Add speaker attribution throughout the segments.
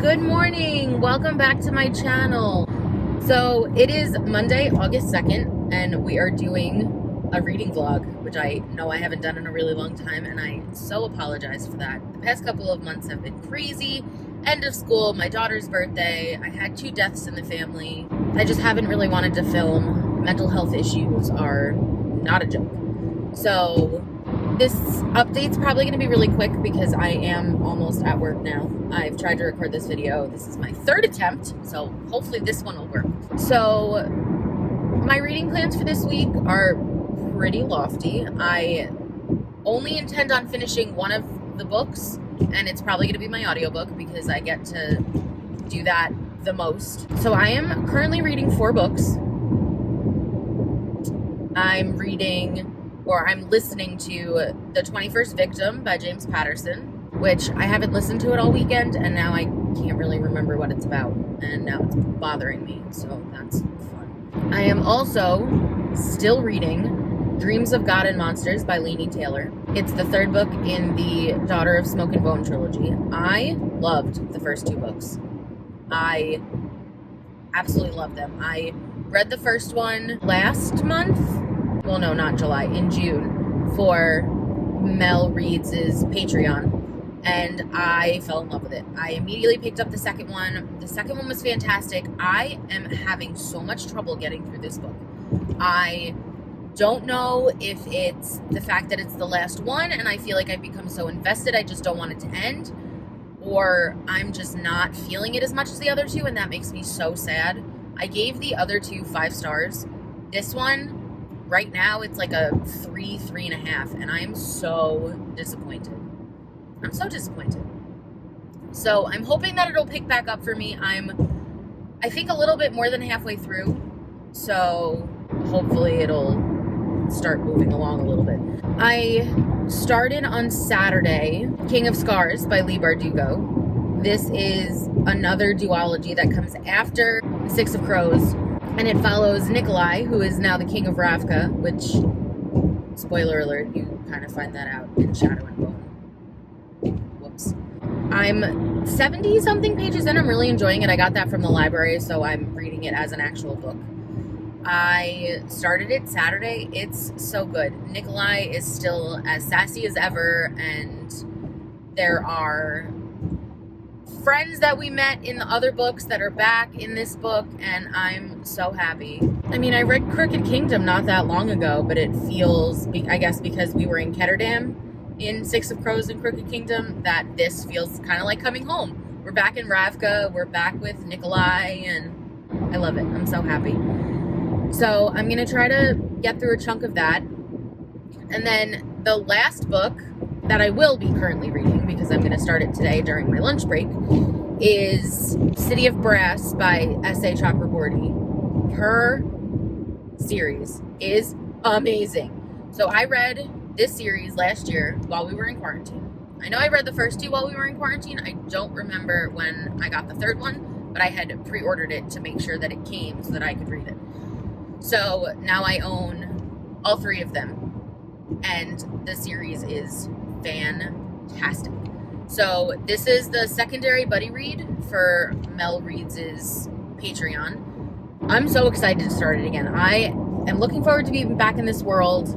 Speaker 1: Good morning, welcome back to my channel. So it is Monday, August 2nd, and we are doing a reading vlog, which I know I haven't done in a really long time, and I so apologize for that. The past couple of months have been crazy. End of school, my daughter's birthday, I had 2 deaths in the family. I just haven't really wanted to film. Mental health issues are not a joke. So this update's probably going to be really quick because I am almost at work now. I've tried to record this video. This is my 3rd attempt, so hopefully this one will work. So my reading plans for this week are pretty lofty. I only intend on finishing one of the books, and it's probably going to be my audiobook because I get to do that the most. So I am currently reading 4 books. I'm listening to The 21st Victim by James Patterson, which I haven't listened to it all weekend, and now I can't really remember what it's about, and now it's bothering me, so that's fun. I am also still reading Dreams of God and Monsters by Leigh Taylor. It's the 3rd book in the Daughter of Smoke and Bone trilogy. I loved the first 2 books. I absolutely loved them. I read the first one last month. Well, no, not July, in June, for Mel Reed's Patreon, and I fell in love with it. I immediately picked up the second one. The second one was fantastic. I am having so much trouble getting through this book. I don't know if it's the fact that it's the last one and I feel like I've become so invested I just don't want it to end, or I'm just not feeling it as much as the other 2, and that makes me so sad. I gave the other 2 5 stars. This one, right now, it's like a 3.5, and I am so disappointed. I'm so disappointed. So I'm hoping that it'll pick back up for me. I think a little bit more than halfway through, so hopefully it'll start moving along a little bit. I started on Saturday King of Scars by Leigh Bardugo. This is another duology that comes after 6 of Crows, and it follows Nikolai, who is now the King of Ravka, which, spoiler alert, you kind of find that out in Shadow and Bone. Whoops. I'm 70-something pages in. I'm really enjoying it. I got that from the library, so I'm reading it as an actual book. I started it Saturday. It's so good. Nikolai is still as sassy as ever, and there are friends that we met in the other books that are back in this book, and I'm so happy. I mean, I read Crooked Kingdom not that long ago, but it feels, I guess because we were in Ketterdam in 6 of Crows and Crooked Kingdom, that this feels kind of like coming home. We're back in Ravka, we're back with Nikolai, and I love it. I'm so happy. So I'm going to try to get through a chunk of that. And then the last book that I will be currently reading, because I'm going to start it today during my lunch break, is City of Brass by S.A. Chakraborty. Her series is amazing. So I read this series last year while we were in quarantine. I know I read the first 2 while we were in quarantine. I don't remember when I got the 3rd one, but I had pre-ordered it to make sure that it came so that I could read it. So now I own all 3 of them, and the series is fantastic. So this is the secondary buddy read for Mel Reed's Patreon. I'm so excited to start it again. I am looking forward to being back in this world.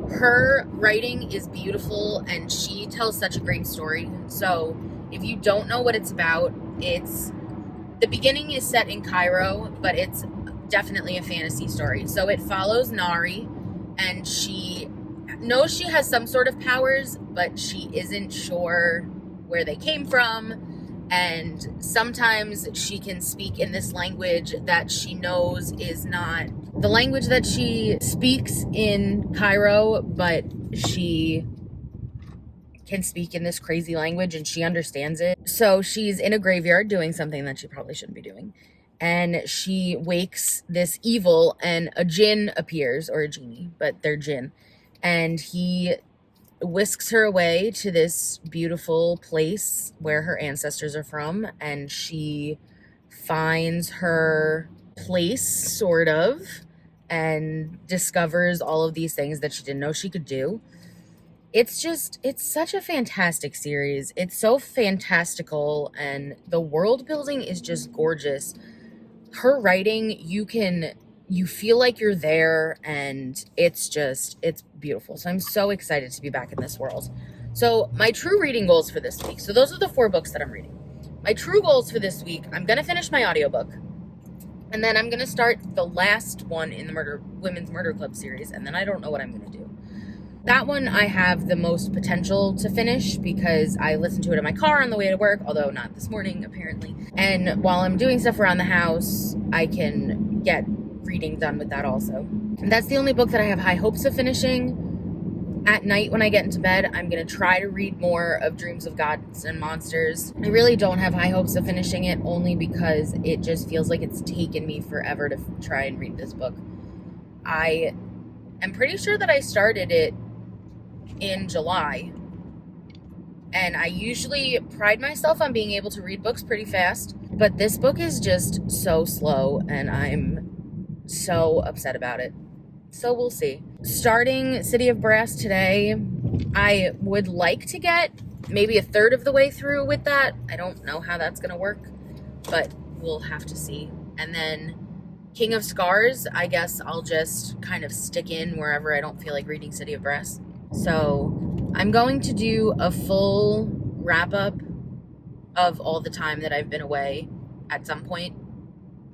Speaker 1: Her writing is beautiful, and she tells such a great story. So if you don't know what it's about, the beginning is set in Cairo, but it's definitely a fantasy story. So it follows Nari, and she knows she has some sort of powers, but she isn't sure where they came from, and sometimes she can speak in this language that she knows is not the language that she speaks in Cairo, but she can speak in this crazy language and she understands it. So she's in a graveyard doing something that she probably shouldn't be doing, and she wakes this evil, and a djinn appears, or a genie, but they're djinn, and he whisks her away to this beautiful place where her ancestors are from, and she finds her place, sort of, and discovers all of these things that she didn't know she could do. it's such a fantastic series. It's so fantastical, and the world building is just gorgeous. Her writing, you feel like you're there, and it's beautiful. So I'm so excited to be back in this world. So my true reading goals for this week. So those are the 4 books that I'm reading. My true goals for this week, I'm going to finish my audiobook. And then I'm going to start the last one in the Women's Murder Club series. And then I don't know what I'm going to do. That one I have the most potential to finish because I listened to it in my car on the way to work, although not this morning, apparently. And while I'm doing stuff around the house, I can get reading done with that also. And that's the only book that I have high hopes of finishing. At night when I get into bed, I'm going to try to read more of Dreams of Gods and Monsters. I really don't have high hopes of finishing it, only because it just feels like it's taken me forever to try and read this book. I am pretty sure that I started it in July, and I usually pride myself on being able to read books pretty fast, but this book is just so slow, and I'm so upset about it. So we'll see. Starting City of Brass today, I would like to get maybe a third of the way through with that. I don't know how that's going to work, but we'll have to see. And then King of Scars, I guess I'll just kind of stick in wherever I don't feel like reading City of Brass. So I'm going to do a full wrap-up of all the time that I've been away at some point.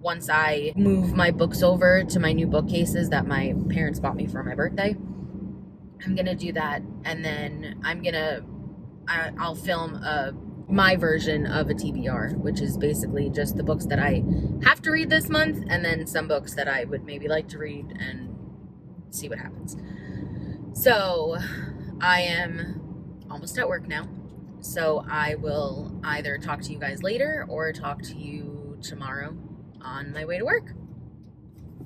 Speaker 1: Once I move my books over to my new bookcases that my parents bought me for my birthday, I'm going to do that. And then I'll film my version of a TBR, which is basically just the books that I have to read this month, and then some books that I would maybe like to read and see what happens. So I am almost at work now. So I will either talk to you guys later or talk to you tomorrow on my way to work.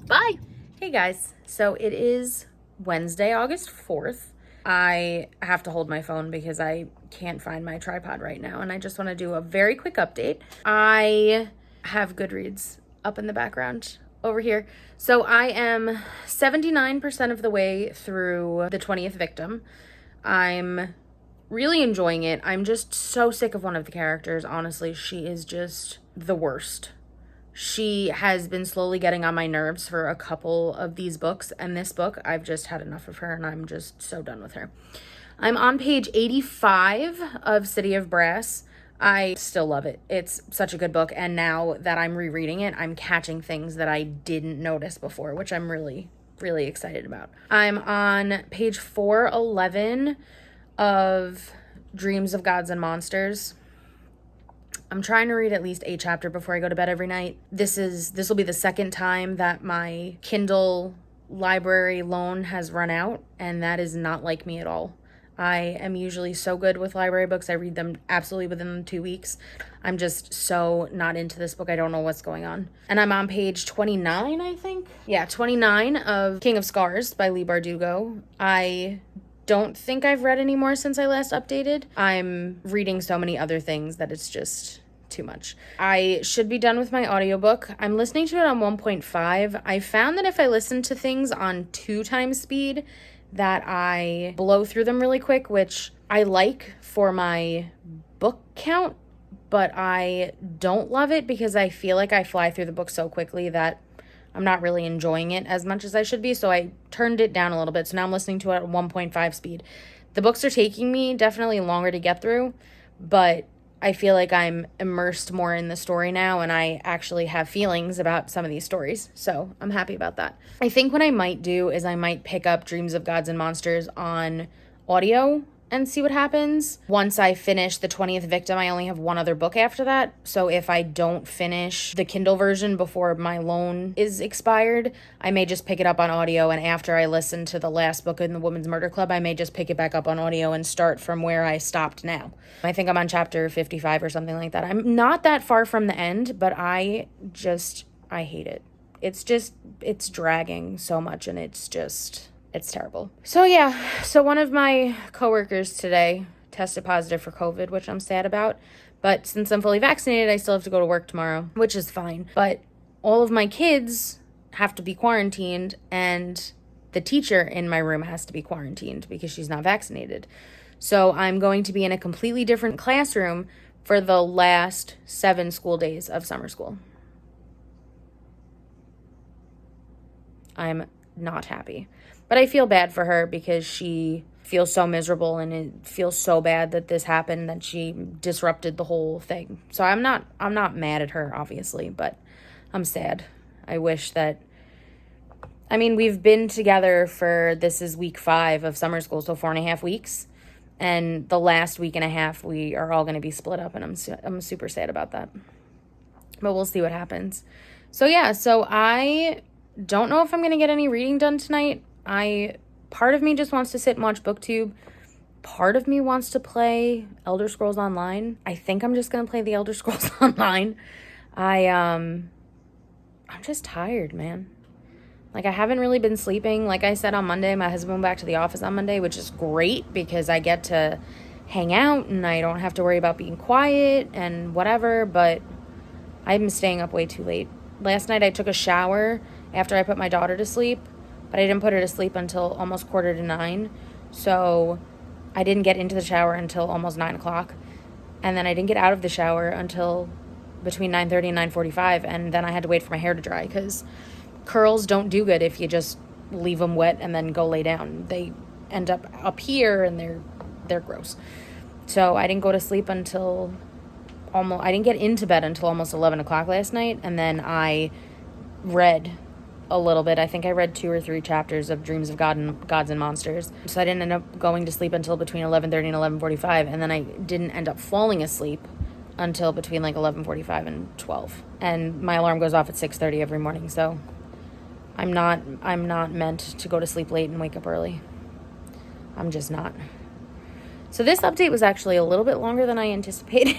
Speaker 1: Bye. Hey guys. So it is Wednesday, August 4th. I have to hold my phone because I can't find my tripod right now, and I just want to do a very quick update. I have Goodreads up in the background over here. So I am 79% of the way through The 20th Victim. I'm really enjoying it. I'm just so sick of one of the characters. Honestly, she is just the worst. She has been slowly getting on my nerves for a couple of these books, and this book, I've just had enough of her, and I'm just so done with her. I'm on page 85 of City of Brass. I still love it. It's such a good book, and now that I'm rereading it, I'm catching things that I didn't notice before, which I'm really, really excited about. I'm on page 411 of Dreams of Gods and Monsters. I'm trying to read at least a chapter before I go to bed every night. This will be the second time that my Kindle library loan has run out, and that is not like me at all. I am usually so good with library books. I read them absolutely within 2 weeks. I'm just so not into this book. I don't know what's going on. And I'm on page 29, I think. Yeah, 29 of King of Scars by Leigh Bardugo. I don't think I've read any more since I last updated. I'm reading so many other things that it's just too much. I should be done with my audiobook. I'm listening to it on 1.5. I found that if I listen to things on 2 times speed, that I blow through them really quick, which I like for my book count, but I don't love it because I feel like I fly through the book so quickly that I'm not really enjoying it as much as I should be, so I turned it down a little bit. So now I'm listening to it at 1.5 speed. The books are taking me definitely longer to get through, but I feel like I'm immersed more in the story now, and I actually have feelings about some of these stories, so I'm happy about that. I think what I might do is I might pick up Dreams of Gods and Monsters on audio and see what happens. Once I finish The 20th Victim, I only have one other book after that. So if I don't finish the Kindle version before my loan is expired, I may just pick it up on audio. And after I listen to the last book in the Women's Murder Club, I may just pick it back up on audio and start from where I stopped now. I think I'm on chapter 55 or something like that. I'm not that far from the end, but I hate it. It's dragging so much, and it's terrible. So yeah, so one of my coworkers today tested positive for COVID, which I'm sad about. But since I'm fully vaccinated, I still have to go to work tomorrow, which is fine. But all of my kids have to be quarantined, and the teacher in my room has to be quarantined because she's not vaccinated. So I'm going to be in a completely different classroom for the last 7 school days of summer school. I'm not happy. But I feel bad for her because she feels so miserable, and it feels so bad that this happened, that she disrupted the whole thing. So I'm not mad at her, obviously, but I'm sad. I wish that, we've been together this is week 5 of summer school, so 4.5 weeks. And the last week and a half, we are all going to be split up, and I'm super sad about that. But we'll see what happens. So I don't know if I'm going to get any reading done tonight. Part of me just wants to sit and watch BookTube. Part of me wants to play Elder Scrolls Online. I think I'm just going to play the Elder Scrolls Online. I'm just tired, man. I haven't really been sleeping. Like I said on Monday, my husband went back to the office on Monday, which is great because I get to hang out and I don't have to worry about being quiet and whatever, but I'm staying up way too late. Last night I took a shower after I put my daughter to sleep, but I didn't put her to sleep until almost 8:45. So I didn't get into the shower until almost 9 o'clock. And then I didn't get out of the shower until between 9:30 and 9:45. And then I had to wait for my hair to dry because curls don't do good if you just leave them wet and then go lay down. They end up here and they're gross. So I didn't go to sleep until I didn't get into bed until almost 11 o'clock last night. And then I read a little bit. I think I read 2 or 3 chapters of Dreams of Gods and Monsters. So I didn't end up going to sleep until between 11:30 and 11:45. And then I didn't end up falling asleep until between 11:45 and 12. And my alarm goes off at 6:30 every morning. So I'm not meant to go to sleep late and wake up early. I'm just not. So this update was actually a little bit longer than I anticipated.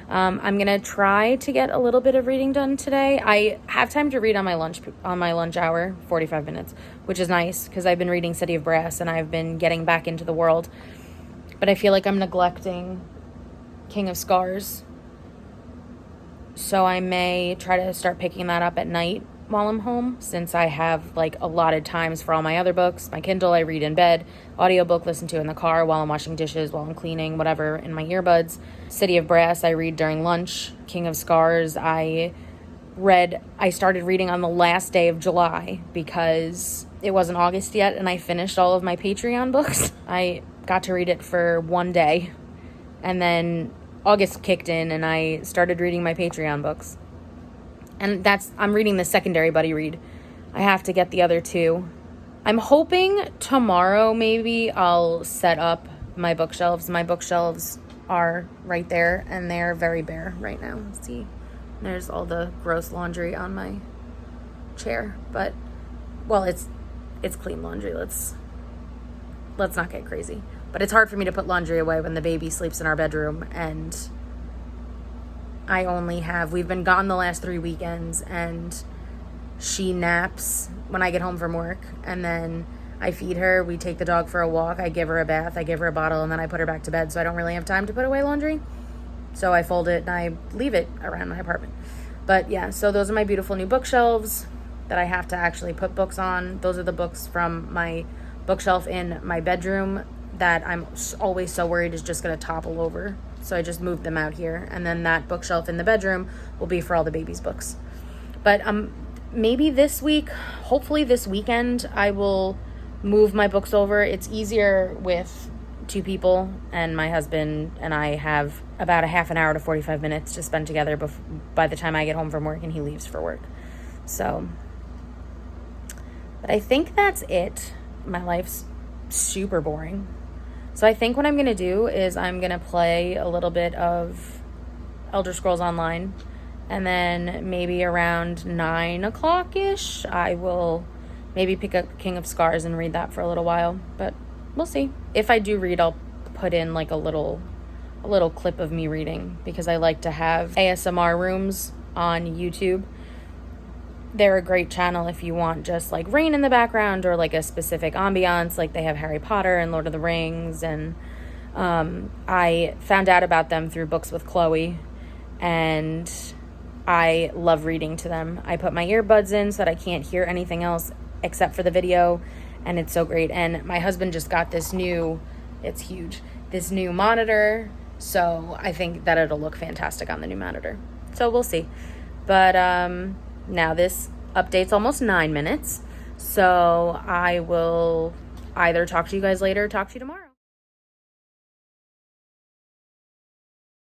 Speaker 1: I'm going to try to get a little bit of reading done today. I have time to read on my lunch hour, 45 minutes, which is nice because I've been reading City of Brass and I've been getting back into the world. But I feel like I'm neglecting King of Scars. So I may try to start picking that up at night while I'm home, since I have allotted times for all my other books. My Kindle I read in bed, audiobook listen to in the car while I'm washing dishes, while I'm cleaning, whatever, in my earbuds. City of Brass I read during lunch. King of Scars I started reading on the last day of July because it wasn't August yet and I finished all of my Patreon books. I got to read it for one day and then August kicked in and I started reading my Patreon books. And I'm reading the secondary buddy read. I have to get the other 2. I'm hoping tomorrow maybe I'll set up my bookshelves. My bookshelves are right there and they're very bare right now. See, there's all the gross laundry on my chair, but it's clean laundry. Let's not get crazy. But it's hard for me to put laundry away when the baby sleeps in our bedroom and we've been gone the last 3 weekends and she naps when I get home from work and then I feed her, we take the dog for a walk, I give her a bath, I give her a bottle, and then I put her back to bed, so I don't really have time to put away laundry. So I fold it and I leave it around my apartment. But yeah, so those are my beautiful new bookshelves that I have to actually put books on. Those are the books from my bookshelf in my bedroom that I'm always so worried is just going to topple over. So I just moved them out here. And then that bookshelf in the bedroom will be for all the baby's books. But maybe this week, hopefully this weekend, I will move my books over. It's easier with 2 people, and my husband and I have about a half an hour to 45 minutes to spend together by the time I get home from work and he leaves for work. So, but I think that's it. My life's super boring. So I think what I'm going to do is I'm going to play a little bit of Elder Scrolls Online. And then maybe around 9 o'clock-ish, I will maybe pick up King of Scars and read that for a little while. But we'll see. If I do read, I'll put in a little clip of me reading because I like to have ASMR rooms on YouTube. They're a great channel if you want just rain in the background or a specific ambiance. They have Harry Potter and Lord of the Rings. And I found out about them through Books with Chloe. And I love reading to them. I put my earbuds in so that I can't hear anything else except for the video. and it's so great. And my husband just got this new, it's huge, this new monitor, so I think that it'll look fantastic on the new monitor. So we'll see. But now this update's almost 9 minutes, so I will either talk to you guys later or talk to you tomorrow.